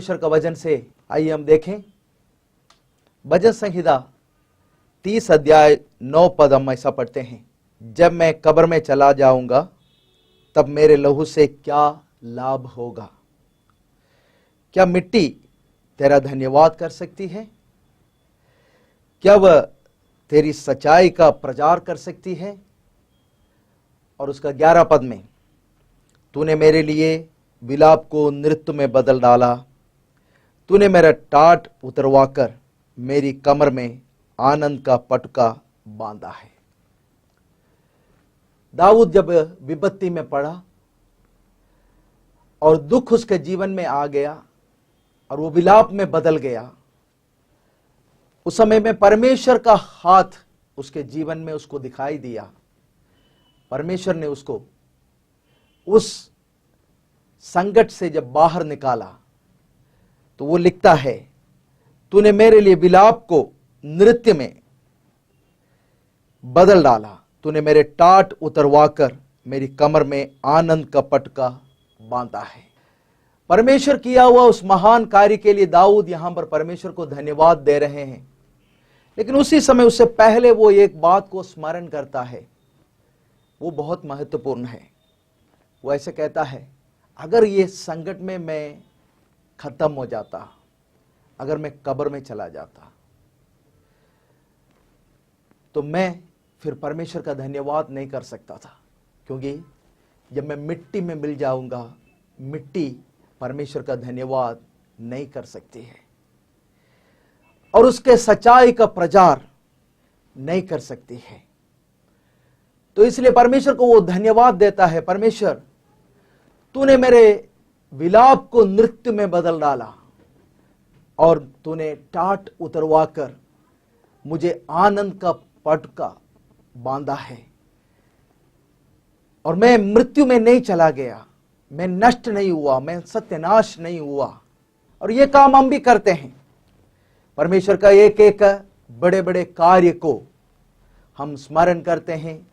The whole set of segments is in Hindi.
परमेश्वर का वचन से आइए हम देखें। भजन संहिता 30 अध्याय 9 पद हम ऐसा पढ़ते हैं, जब मैं कब्र में चला जाऊंगा तब मेरे लहू से क्या लाभ होगा। क्या मिट्टी तेरा धन्यवाद कर सकती है? क्या वह तेरी सच्चाई का प्रचार कर सकती है? और उसका 11 पद में, तूने मेरे लिए विलाप को नृत्य में बदल डाला, तूने मेरा टाट उतरवाकर मेरी कमर में आनंद का पटका बांधा है। दाऊद जब विपत्ति में पड़ा और दुख उसके जीवन में आ गया और वो विलाप में बदल गया, उस समय में परमेश्वर का हाथ उसके जीवन में उसको दिखाई दिया। परमेश्वर ने उसको उस संकट से जब बाहर निकाला, तो वो लिखता है, तूने मेरे लिए विलाप को नृत्य में बदल डाला, तूने मेरे टाट उतरवाकर मेरी कमर में आनंद का पटका बांधा है। परमेश्वर किया हुआ उस महान कार्य के लिए दाऊद यहां पर परमेश्वर को धन्यवाद दे रहे हैं, लेकिन उसी समय उससे पहले वो एक बात को स्मरण करता है, वो बहुत महत्वपूर्ण है। वो ऐसे कहता है, अगर ये संकट में मैं खत्म हो जाता, अगर मैं कब्र में चला जाता, तो मैं फिर परमेश्वर का धन्यवाद नहीं कर सकता था, क्योंकि जब मैं मिट्टी में मिल जाऊंगा, मिट्टी परमेश्वर का धन्यवाद नहीं कर सकती है और उसके सच्चाई का प्रचार नहीं कर सकती है। तो इसलिए परमेश्वर को वो धन्यवाद देता है, परमेश्वर तूने मेरे विलाप को नृत्य में बदल डाला और तूने टाट उतरवाकर मुझे आनंद का पटका बांधा है, और मैं मृत्यु में नहीं चला गया, मैं नष्ट नहीं हुआ, मैं सत्यानाश नहीं हुआ। और ये काम हम भी करते हैं। परमेश्वर का एक एक बड़े बड़े कार्य को हम स्मरण करते हैं।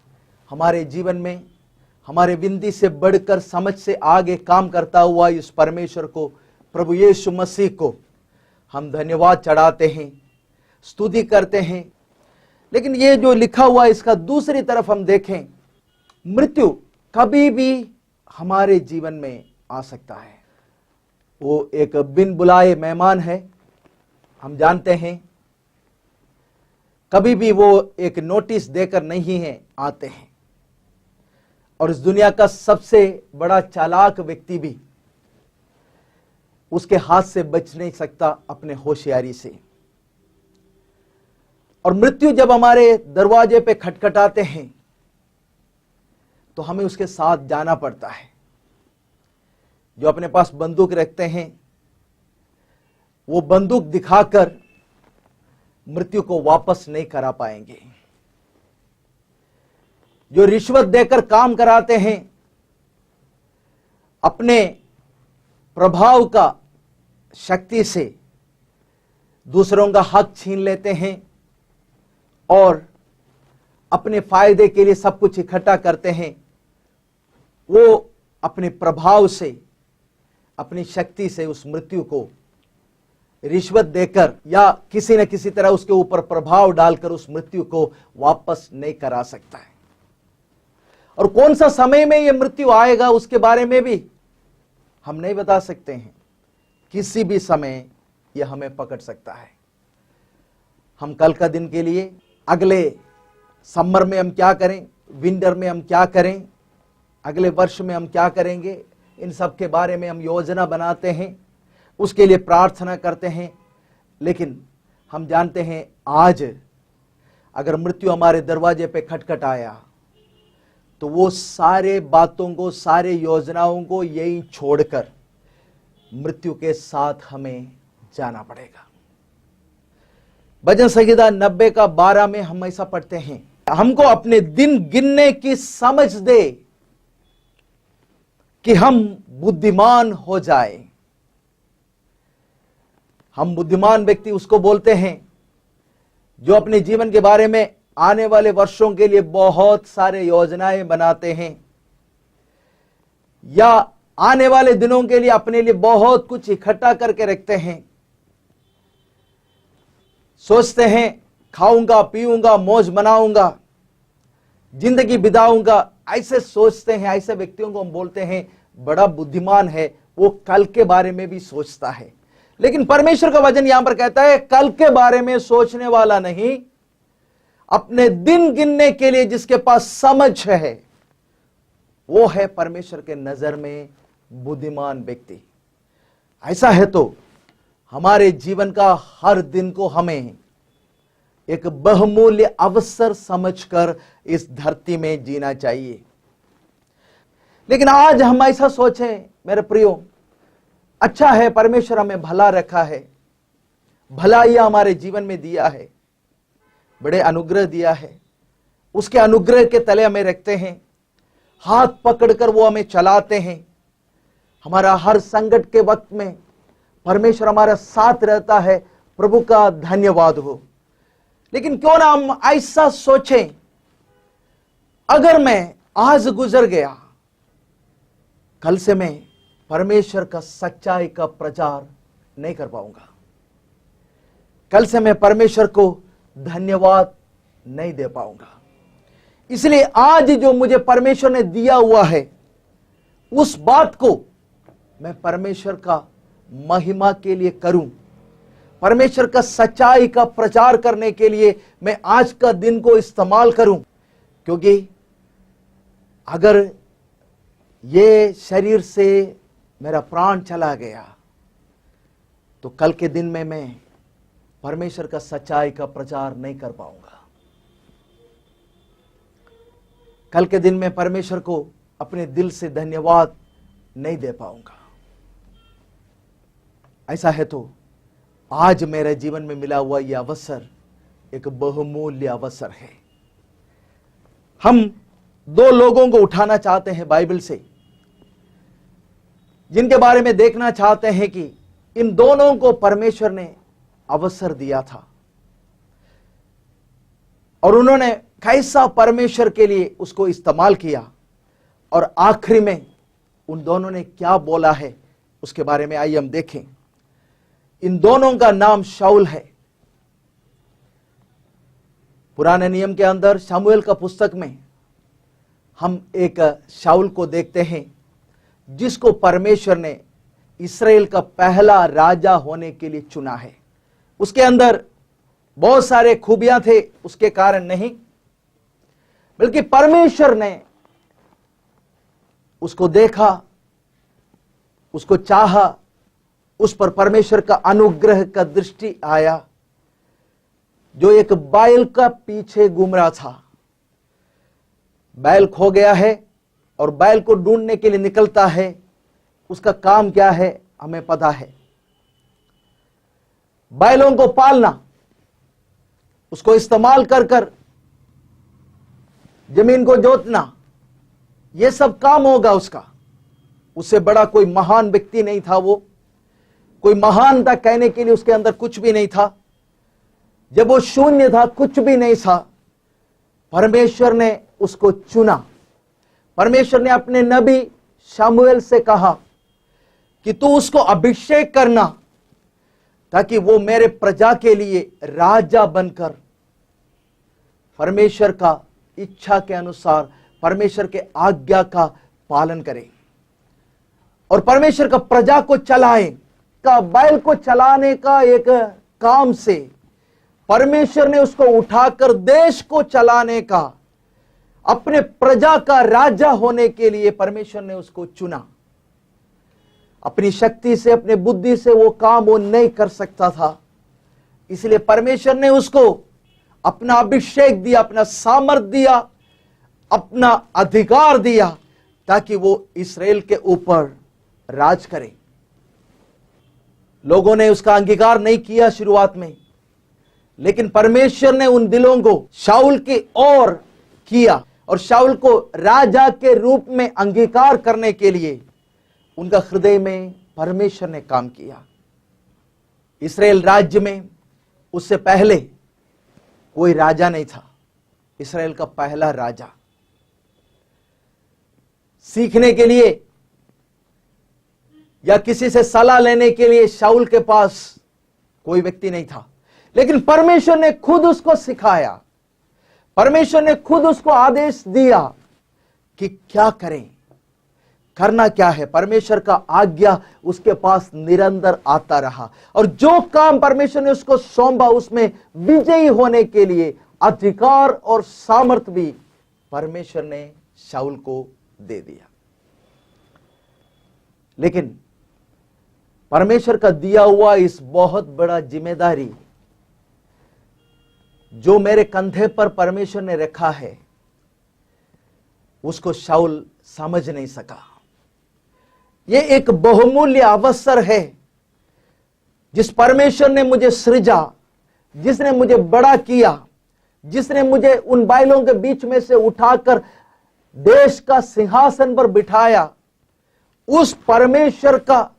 हमारे जीवन में हमारे विनती से बढ़कर समझ से आगे काम करता हुआ इस परमेश्वर को, प्रभु यीशु मसीह को हम धन्यवाद चढ़ाते हैं, स्तुति करते हैं। लेकिन ये जो लिखा हुआ इसका दूसरी तरफ हम देखें, मृत्यु कभी भी हमारे जीवन में आ सकता है। वो एक बिन बुलाए मेहमान है, हम जानते हैं। कभी भी वो एक नोटिस देकर नहीं है आते हैं, और इस दुनिया का सबसे बड़ा चालाक व्यक्ति भी उसके हाथ से बच नहीं सकता अपने होशियारी से। और मृत्यु जब हमारे दरवाजे पे खटखटाते हैं तो हमें उसके साथ जाना पड़ता है। जो अपने पास बंदूक रखते हैं वो बंदूक दिखाकर मृत्यु को वापस नहीं करा पाएंगे। जो रिश्वत देकर काम कराते हैं, अपने प्रभाव का शक्ति से दूसरों का हक छीन लेते हैं और अपने फायदे के लिए सब कुछ इकट्ठा करते हैं, वो अपने प्रभाव से, अपनी शक्ति से उस मृत्यु को रिश्वत देकर या किसी न किसी तरह उसके ऊपर प्रभाव डालकर उस मृत्यु को वापस नहीं करा सकता है। और कौन सा समय में यह मृत्यु आएगा उसके बारे में भी हम नहीं बता सकते हैं। किसी भी समय यह हमें पकड़ सकता है। हम कल का दिन के लिए, अगले समर में हम क्या करें, विंटर में हम क्या करें, अगले वर्ष में हम क्या करेंगे, इन सब के बारे में हम योजना बनाते हैं, उसके लिए प्रार्थना करते हैं। लेकिन हम जानते हैं आज अगर मृत्यु हमारे दरवाजे पे खटखटाया तो वो सारे बातों को, सारे योजनाओं को यही छोड़कर मृत्यु के साथ हमें जाना पड़ेगा। भजन संहिता 90 का 12 में हम ऐसा पढ़ते हैं, हमको अपने दिन गिनने की समझ दे कि हम बुद्धिमान हो जाए। हम बुद्धिमान व्यक्ति उसको बोलते हैं जो अपने जीवन के बारे में आने वाले वर्षों के लिए बहुत सारे योजनाएं बनाते हैं, या आने वाले दिनों के लिए अपने लिए बहुत कुछ इकट्ठा करके रखते हैं। सोचते हैं खाऊंगा पीऊंगा मौज मनाऊंगा जिंदगी बिताऊंगा, ऐसे सोचते हैं। ऐसे व्यक्तियों को हम बोलते हैं बड़ा बुद्धिमान है, वो कल के बारे में भी सोचता है। लेकिन परमेश्वर का वचन यहां पर कहता है कल के बारे में सोचने वाला नहीं, अपने दिन गिनने के लिए जिसके पास समझ है वो है परमेश्वर के नजर में बुद्धिमान व्यक्ति। ऐसा है तो हमारे जीवन का हर दिन को हमें एक बहुमूल्य अवसर समझकर इस धरती में जीना चाहिए। लेकिन आज हम ऐसा सोचें मेरे प्रियो, अच्छा है परमेश्वर हमें भला रखा है, भलाई हमारे जीवन में दिया है, बड़े अनुग्रह दिया है, उसके अनुग्रह के तले हमें रखते हैं, हाथ पकड़कर वो हमें चलाते हैं। हमारा हर संकट के वक्त में परमेश्वर हमारा साथ रहता है, प्रभु का धन्यवाद हो। लेकिन क्यों ना हम ऐसा सोचें, अगर मैं आज गुजर गया, कल से मैं परमेश्वर का सच्चाई का प्रचार नहीं कर पाऊंगा, कल से मैं परमेश्वर को धन्यवाद नहीं दे पाऊंगा। इसलिए आज जो मुझे परमेश्वर ने दिया हुआ है उस बात को मैं परमेश्वर का महिमा के लिए करूं, परमेश्वर का सच्चाई का प्रचार करने के लिए मैं आज का दिन को इस्तेमाल करूं। क्योंकि अगर ये शरीर से मेरा प्राण चला गया तो कल के दिन में मैं परमेश्वर का सच्चाई का प्रचार नहीं कर पाऊंगा। कल के दिन में परमेश्वर को अपने दिल से धन्यवाद नहीं दे पाऊंगा। ऐसा है तो आज मेरे जीवन में मिला हुआ यह अवसर एक बहुमूल्य अवसर है। हम दो लोगों को उठाना चाहते हैं बाइबल से, जिनके बारे में देखना चाहते हैं कि इन दोनों को परमेश्वर ने अवसर दिया था और उन्होंने कैसा परमेश्वर के लिए उसको इस्तेमाल किया, और आखिरी में उन दोनों ने क्या बोला है उसके बारे में आइए हम देखें। इन दोनों का नाम शाऊल है। पुराने नियम के अंदर शमूएल का पुस्तक में हम एक शाऊल को देखते हैं जिसको परमेश्वर ने इस्राएल का पहला राजा होने के लिए चुना है। उसके अंदर बहुत सारे खूबियां थे, उसके कारण नहीं, बल्कि परमेश्वर ने उसको देखा, उसको चाहा, उस पर परमेश्वर का अनुग्रह का दृष्टि आया। जो एक बैल का पीछे घूम रहा था, बैल खो गया है और बैल को ढूंढने के लिए निकलता है, उसका काम क्या है हमें पता है, बैलों को पालना, उसको इस्तेमाल कर कर जमीन को जोतना, यह सब काम होगा उसका। उससे बड़ा कोई महान व्यक्ति नहीं था, वो कोई महानता कहने के लिए उसके अंदर कुछ भी नहीं था। जब वो शून्य था, कुछ भी नहीं था, परमेश्वर ने उसको चुना। परमेश्वर ने अपने नबी शमूएल से कहा कि तू उसको अभिषेक करना ताकि वो मेरे प्रजा के लिए राजा बनकर परमेश्वर का इच्छा के अनुसार परमेश्वर के आज्ञा का पालन करे और परमेश्वर का प्रजा को चलाए। का बैल को चलाने का एक काम से परमेश्वर ने उसको उठाकर देश को चलाने का, अपने प्रजा का राजा होने के लिए परमेश्वर ने उसको चुना। अपनी शक्ति से, अपने बुद्धि से वो काम वो नहीं कर सकता था, इसलिए परमेश्वर ने उसको अपना अभिषेक दिया, अपना सामर्थ दिया, अपना अधिकार दिया ताकि वो इस्राएल के ऊपर राज करे। लोगों ने उसका अंगीकार नहीं किया शुरुआत में, लेकिन परमेश्वर ने उन दिलों को शाऊल की ओर किया और शाऊल को राजा के रूप में अंगीकार करने के लिए उनका हृदय में परमेश्वर ने काम किया। इस्राएल राज्य में उससे पहले कोई राजा नहीं था, इस्राएल का पहला राजा। सीखने के लिए या किसी से सलाह लेने के लिए शाऊल के पास कोई व्यक्ति नहीं था, लेकिन परमेश्वर ने खुद उसको सिखाया, परमेश्वर ने खुद उसको आदेश दिया कि क्या करें, करना क्या है। परमेश्वर का आज्ञा उसके पास निरंतर आता रहा और जो काम परमेश्वर ने उसको सौंपा उसमें विजयी होने के लिए अधिकार और सामर्थ्य भी परमेश्वर ने शाऊल को दे दिया। लेकिन परमेश्वर का दिया हुआ इस बहुत बड़ा जिम्मेदारी जो मेरे कंधे पर परमेश्वर ने रखा है, उसको शाऊल समझ नहीं सका। यह एक बहुमूल्य अवसर है जिस परमेश्वर ने मुझे सृजा, जिसने मुझे बड़ा किया, जिसने मुझे उन बैलों के बीच में से उठाकर देश का सिंहासन पर बिठाया, उस परमेश्वर का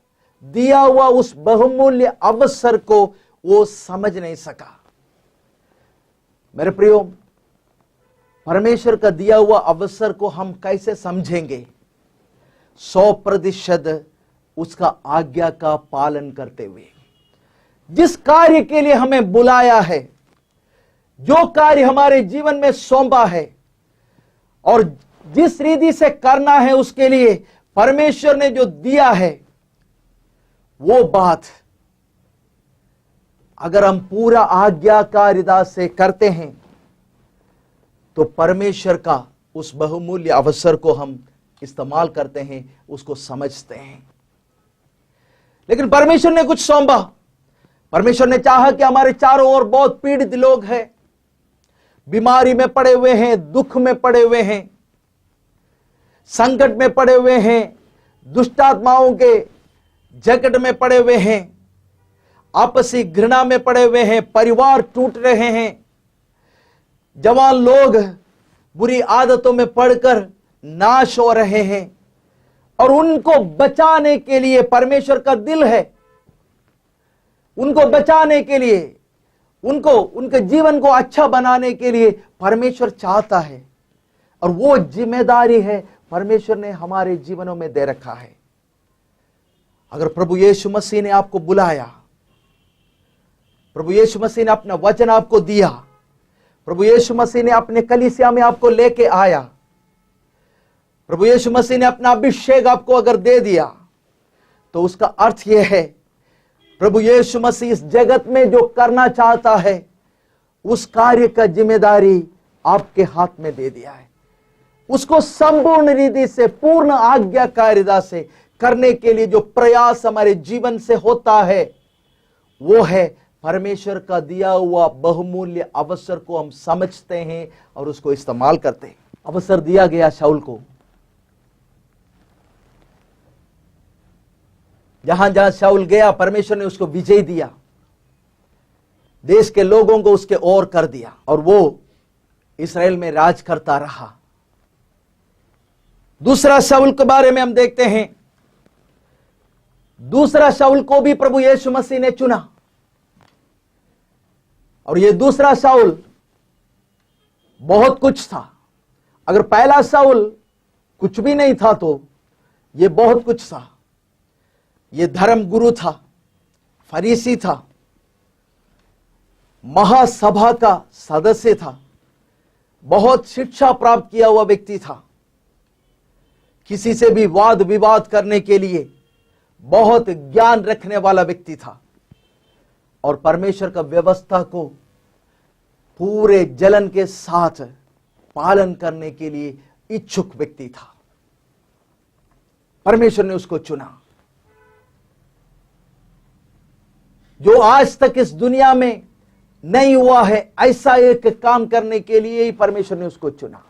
दिया हुआ उस बहुमूल्य अवसर को वो समझ नहीं सका। मेरे प्रियो, परमेश्वर का दिया हुआ अवसर को हम कैसे समझेंगे? 100% उसका आज्ञा का पालन करते हुए। जिस कार्य के लिए हमें बुलाया है, जो कार्य हमारे जीवन में सौंपा है और जिस रीति से करना है, उसके लिए परमेश्वर ने जो दिया है, वो बात अगर हम पूरा आज्ञाकारिता से करते हैं तो परमेश्वर का उस बहुमूल्य अवसर को हम इस्तेमाल करते हैं, उसको समझते हैं। लेकिन परमेश्वर ने कुछ सौंपा। परमेश्वर ने चाहा कि हमारे चारों ओर बहुत पीड़ित लोग हैं, बीमारी में पड़े हुए हैं, दुख में पड़े हुए हैं, संकट में पड़े हुए हैं, दुष्टात्माओं के जकड़ में पड़े हुए हैं, आपसी घृणा में पड़े हुए हैं, परिवार टूट रहे हैं, जवान लोग बुरी आदतों में पड़कर नाश हो रहे हैं और उनको बचाने के लिए परमेश्वर का दिल है। उनको बचाने के लिए, उनके जीवन को अच्छा बनाने के लिए परमेश्वर चाहता है और वो जिम्मेदारी है परमेश्वर ने हमारे जीवनों में दे रखा है। अगर प्रभु यीशु मसीह ने आपको बुलाया, प्रभु यीशु मसीह ने अपना वचन आपको दिया, प्रभु यीशु मसीह ने अपने कलीसिया में आपको लेके आया, प्रभु यीशु मसीह ने अपना अभिषेक आपको अगर दे दिया, तो उसका अर्थ यह है प्रभु यीशु मसीह इस जगत में जो करना चाहता है उस कार्य का जिम्मेदारी आपके हाथ में दे दिया है। उसको संपूर्ण रीति से, पूर्ण आज्ञाकारिता से करने के लिए जो प्रयास हमारे जीवन से होता है, वो है परमेश्वर का दिया हुआ बहुमूल्य अवसर को हम समझते हैं और उसको इस्तेमाल करते हैं। अवसर दिया गया शाऊल को, जहां जहां शाऊल गया परमेश्वर ने उसको विजय दिया, देश के लोगों को उसके ओर कर दिया और वो इस्राएल में राज करता रहा। दूसरा शाऊल के बारे में हम देखते हैं, दूसरा शाऊल को भी प्रभु यीशु मसीह ने चुना और ये दूसरा शाऊल बहुत कुछ था। अगर पहला शाऊल कुछ भी नहीं था तो ये बहुत कुछ था। ये धर्म गुरु था, फरीसी था, महासभा का सदस्य था, बहुत शिक्षा प्राप्त किया हुआ व्यक्ति था, किसी से भी वाद विवाद करने के लिए बहुत ज्ञान रखने वाला व्यक्ति था और परमेश्वर का व्यवस्था को पूरे जलन के साथ पालन करने के लिए इच्छुक व्यक्ति था। परमेश्वर ने उसको चुना। जो आज तक इस दुनिया में नहीं हुआ है, ऐसा एक काम करने के लिए ही परमेश्वर ने उसको चुना।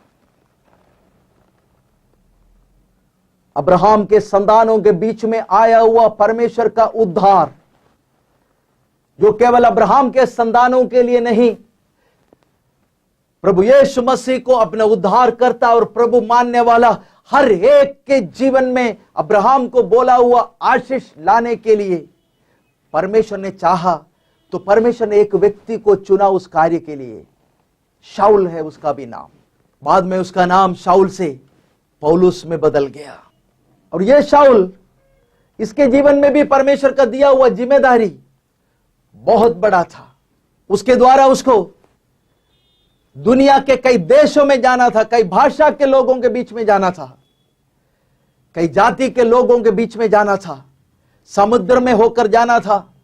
अब्राहम के संतानों के बीच में आया हुआ परमेश्वर का उद्धार, जो केवल अब्राहम के संतानों के लिए नहीं, प्रभु यीशु मसीह को अपना उद्धार करता और प्रभु मानने वाला हर एक के जीवन में अब्राहम को बोला हुआ आशीष लाने के लिए परमेश्वर ने चाहा, तो परमेश्वर ने एक व्यक्ति को चुना उस कार्य के लिए। शाऊल है उसका भी नाम। बाद में उसका नाम शाऊल से पौलुस में बदल गया और यह शाऊल इसके जीवन में भी परमेश्वर का दिया हुआ जिम्मेदारी बहुत बड़ा था। उसके द्वारा उसको दुनिया के कई देशों में जाना था, कई भाषा के लोगों के बीच में जाना था, कई जाति के लोगों के बीच में जाना था, समुद्र में होकर जाना था,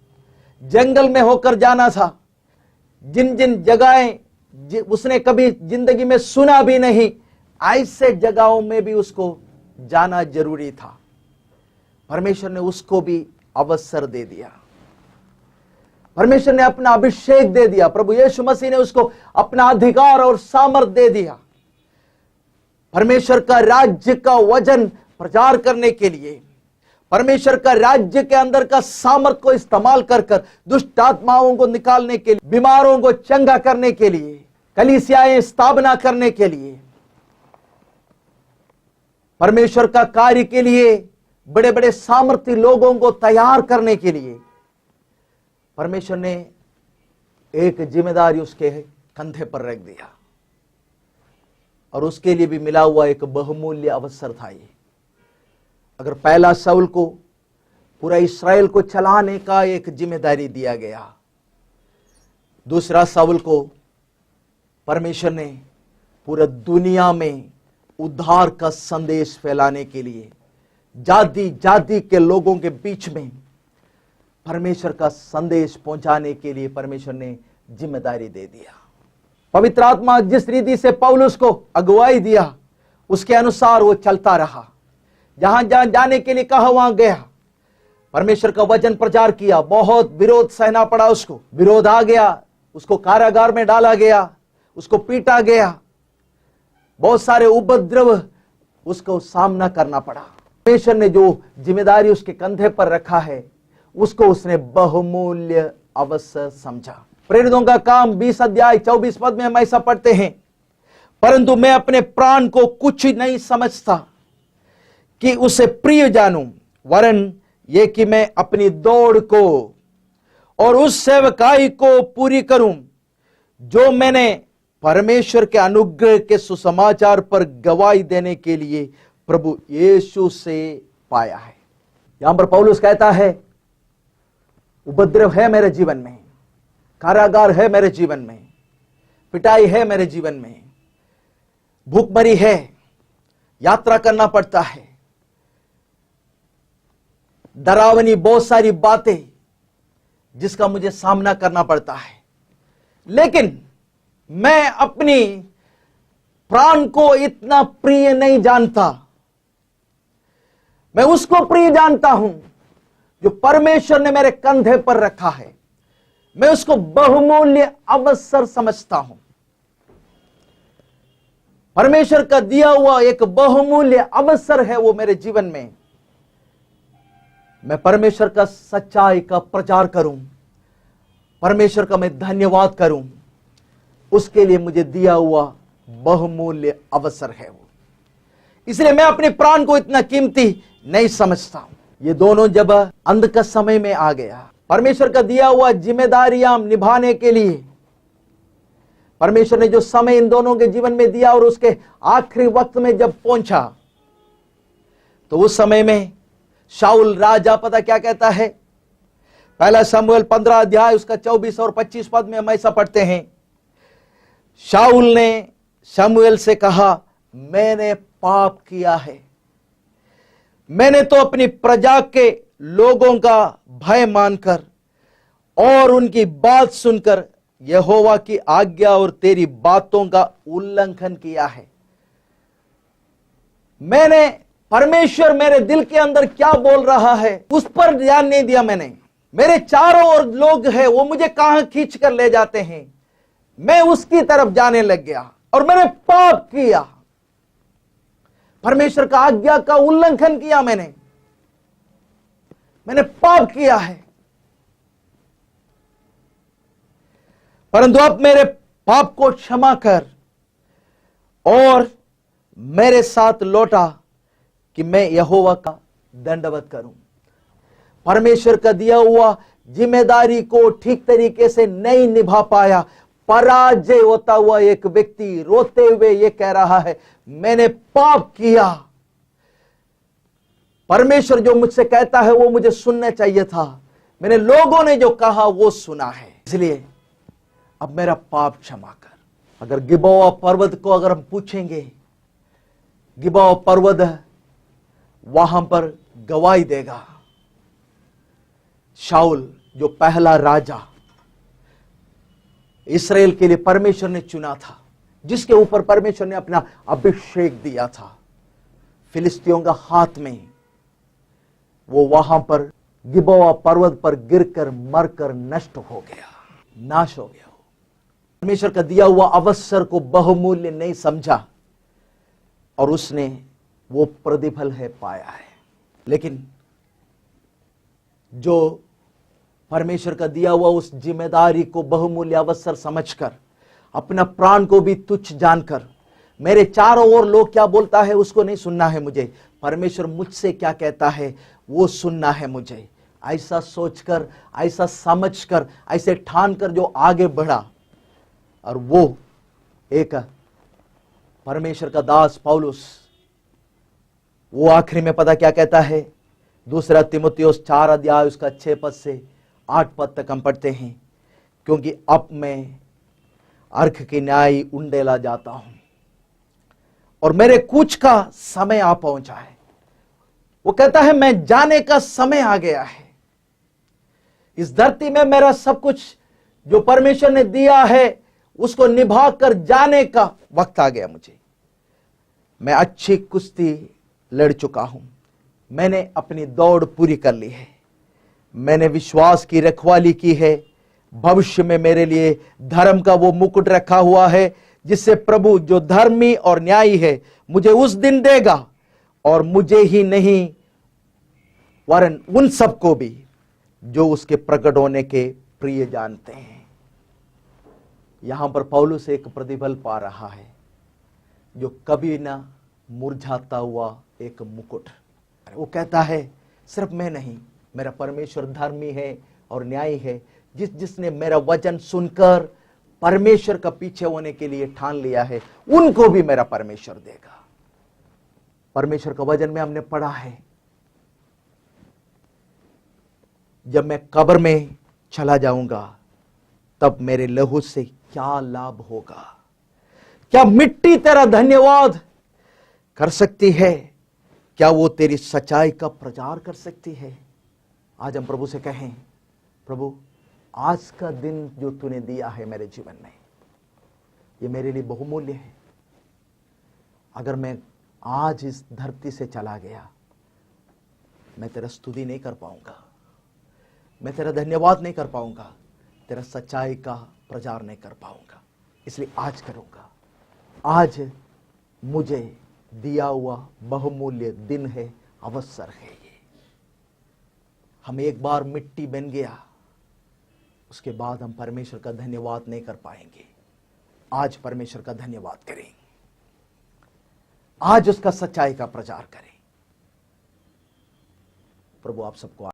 जंगल में होकर जाना था। जिन जिन जगहें उसने कभी जिंदगी में सुना भी नहीं, ऐसे जगहों में भी उसको जाना जरूरी था। परमेश्वर ने उसको भी अवसर दे दिया, परमेश्वर ने अपना अभिषेक दे दिया, प्रभु यीशु मसीह ने उसको अपना अधिकार और सामर्थ दे दिया परमेश्वर का राज्य का वचन प्रचार करने के लिए, परमेश्वर का राज्य के अंदर का सामर्थ को इस्तेमाल कर कर दुष्ट आत्माओं को निकालने के लिए, बीमारों को चंगा करने के लिए, कलीसियाएं स्थापना करने के लिए, परमेश्वर का कार्य के लिए बड़े बड़े सामर्थी लोगों को तैयार करने के लिए परमेश्वर ने एक जिम्मेदारी उसके कंधे पर रख दिया और उसके लिए भी मिला हुआ एक बहुमूल्य अवसर था ये। अगर पहला शाऊल को पूरा इस्राएल को चलाने का एक जिम्मेदारी दिया गया, दूसरा शाऊल को परमेश्वर ने पूरा दुनिया में उद्धार का संदेश फैलाने के लिए जाति जाति के लोगों के बीच में परमेश्वर का संदेश पहुंचाने के लिए परमेश्वर ने जिम्मेदारी दे दिया। पवित्र आत्मा जिस रीति से पौलुस को अगुवाई दिया उसके अनुसार वो चलता रहा, जहां जहां जाने के लिए कहा वहां गया, परमेश्वर का वचन प्रचार किया। बहुत विरोध सहना पड़ा उसको, विरोध आ गया, उसको कारागार में डाला गया, उसको पीटा गया, बहुत सारे उपद्रव उसको सामना करना पड़ा। परमेश्वर ने जो जिम्मेदारी उसके कंधे पर रखा है उसको उसने बहुमूल्य अवसर समझा। प्रेरितों का काम 20 अध्याय 24 पद में हम ऐसा पढ़ते हैं, परंतु मैं अपने प्राण को कुछ नहीं समझता कि उसे प्रिय जानूं, वरन ये कि मैं अपनी दौड़ को और उस सेवकाई को पूरी करूं जो मैंने परमेश्वर के अनुग्रह के सुसमाचार पर गवाही देने के लिए प्रभु यीशु से पाया है। यहां पर पौलुस कहता है उपद्रव है मेरे जीवन में, कारागार है मेरे जीवन में, पिटाई है मेरे जीवन में, भूखमरी है, यात्रा करना पड़ता है, डरावनी बहुत सारी बातें जिसका मुझे सामना करना पड़ता है, लेकिन मैं अपनी प्राण को इतना प्रिय नहीं जानता। मैं उसको प्रिय जानता हूं जो परमेश्वर ने मेरे कंधे पर रखा है। मैं उसको बहुमूल्य अवसर समझता हूं। परमेश्वर का दिया हुआ एक बहुमूल्य अवसर है वो मेरे जीवन में। मैं परमेश्वर का सच्चाई का प्रचार करूं, परमेश्वर का मैं धन्यवाद करूं, उसके लिए मुझे दिया हुआ बहुमूल्य अवसर है वो। इसलिए मैं अपने प्राण को इतना कीमती नहीं समझता हूं। ये दोनों जब अंत का समय में आ गया, परमेश्वर का दिया हुआ जिम्मेदारियां निभाने के लिए परमेश्वर ने जो समय इन दोनों के जीवन में दिया और उसके आखिरी वक्त में जब पहुंचा तो उस समय में शाऊल राजा पता क्या कहता है, पहला शमूएल 15 अध्याय उसका 24 और 25 पद में हम ऐसा पढ़ते हैं, शाऊल ने शमूएल से कहा, मैंने पाप किया है, मैंने तो अपनी प्रजा के लोगों का भय मानकर और उनकी बात सुनकर यहोवा की आज्ञा और तेरी बातों का उल्लंघन किया है। मैंने परमेश्वर मेरे दिल के अंदर क्या बोल रहा है उस पर ध्यान नहीं दिया मैंने। मेरे चारों ओर लोग हैं, वो मुझे कहां खींच कर ले जाते हैं, मैं उसकी तरफ जाने लग गया और मैंने पाप किया, परमेश्वर का आज्ञा का उल्लंघन किया, मैंने पाप किया है। परंतु अब मेरे पाप को क्षमा कर और मेरे साथ लौटा कि मैं यहोवा का दंडवत करूं। परमेश्वर का दिया हुआ जिम्मेदारी को ठीक तरीके से नहीं निभा पाया, पराजय होता हुआ एक व्यक्ति रोते हुए यह कह रहा है, मैंने पाप किया, परमेश्वर जो मुझसे कहता है वो मुझे सुनना चाहिए था। मैंने लोगों ने जो कहा वो सुना है, इसलिए अब मेरा पाप क्षमा कर। अगर गिबोआ पर्वत को अगर हम पूछेंगे, गिबोआ पर्वत वहां पर गवाही देगा। शाऊल जो पहला राजा इस्राएल के लिए परमेश्वर ने चुना था, जिसके ऊपर परमेश्वर ने अपना अभिषेक दिया था, फिलिस्तियों का हाथ में वो वहां पर गिबोआ पर्वत पर गिरकर मरकर नष्ट हो गया, नाश हो गया। परमेश्वर का दिया हुआ अवसर को बहुमूल्य नहीं समझा और उसने वो प्रतिफल है पाया है। लेकिन जो परमेश्वर का दिया हुआ उस जिम्मेदारी को बहुमूल्य अवसर समझकर, अपना प्राण को भी तुच्छ जानकर, मेरे चारों ओर लोग क्या बोलता है उसको नहीं सुनना है मुझे, परमेश्वर मुझसे क्या कहता है वो सुनना है मुझे, ऐसा सोचकर, ऐसा समझकर, ऐसे ठानकर जो आगे बढ़ा। और वो एक परमेश्वर का दास पौलुस, वो आखिरी में पता क्या कहता है, दूसरा तीमुथियुस 4 अध्याय उसका 6 पद से 8 पद तक हम पढ़ते हैं, क्योंकि अब मैं अर्घ की न्याय उंडेला जाता हूं और मेरे कूच का समय आ पहुंचा है। वो कहता है मैं जाने का समय आ गया है। इस धरती में मेरा सब कुछ जो परमेश्वर ने दिया है उसको निभा कर जाने का वक्त आ गया मुझे। मैं अच्छी कुश्ती लड़ चुका हूं, मैंने अपनी दौड़ पूरी कर ली है, मैंने विश्वास की रखवाली की है। भविष्य में मेरे लिए धर्म का वो मुकुट रखा हुआ है, जिससे प्रभु जो धर्मी और न्यायी है मुझे उस दिन देगा, और मुझे ही नहीं वरन उन सबको भी जो उसके प्रकट होने के प्रिय जानते हैं। यहां पर पौलुस एक प्रतिफल पा रहा है जो कभी ना मुरझाता हुआ एक मुकुट। वो कहता है सिर्फ मैं नहीं, मेरा परमेश्वर धर्मी है और न्यायी है, जिसने मेरा वचन सुनकर परमेश्वर का पीछे होने के लिए ठान लिया है, उनको भी मेरा परमेश्वर देगा। परमेश्वर का वचन में हमने पढ़ा है, जब मैं कब्र में चला जाऊंगा तब मेरे लहू से क्या लाभ होगा। क्या मिट्टी तेरा धन्यवाद कर सकती है? क्या वो तेरी सच्चाई का प्रचार कर सकती है? आज हम प्रभु से कहें, प्रभु आज का दिन जो तूने दिया है मेरे जीवन में, ये मेरे लिए बहुमूल्य है। अगर मैं आज इस धरती से चला गया, मैं तेरा स्तुति नहीं कर पाऊंगा, मैं तेरा धन्यवाद नहीं कर पाऊंगा, तेरा सच्चाई का प्रचार नहीं कर पाऊंगा। इसलिए आज करूंगा। आज मुझे दिया हुआ बहुमूल्य दिन है, अवसर है ये। हम एक बार मिट्टी बन गया, उसके बाद हम परमेश्वर का धन्यवाद नहीं कर पाएंगे। आज परमेश्वर का धन्यवाद करें, आज उसका सच्चाई का प्रचार करें। प्रभु आप सबको